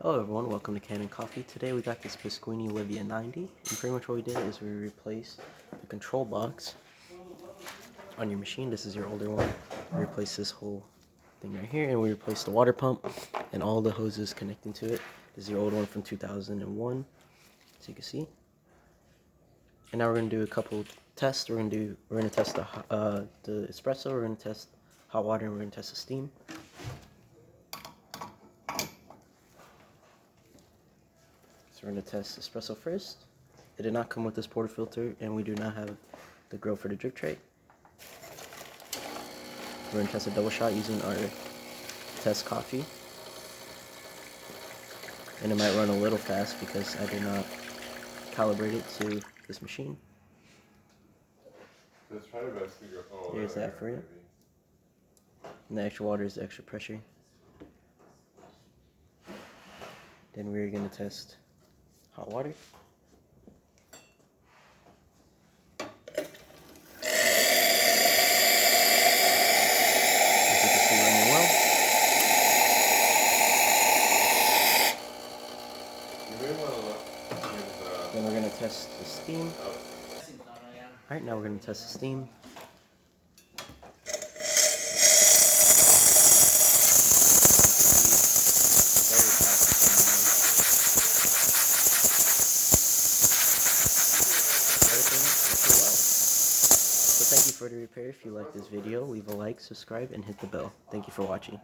Hello everyone, welcome to Kanen Coffee. Today we got this Pasquini Livia 90, and pretty much what we did is we replaced the control box on your machine. This is your older one. We replaced this whole thing right here, and we replaced the water pump and all the hoses connecting to it. This is your old one from 2001, as you can see. And now we're gonna do a couple tests. We're gonna test the espresso. We're gonna test hot water, and we're gonna test the steam. So we're going to test espresso first. It did not come with this portafilter, and we do not have the grill for the drip tray. We're going to test a double shot using our test coffee. And it might run a little fast because I did not calibrate it to this machine. That's probably best to go. Oh, there's that for you. And the extra water is the extra pressure. Then we're going to test hot water. Then we're going to test the steam. Alright, now we're going to test the steam. So thank you for the repair. If you like this video, leave a like, subscribe, and hit the bell. Thank you for watching.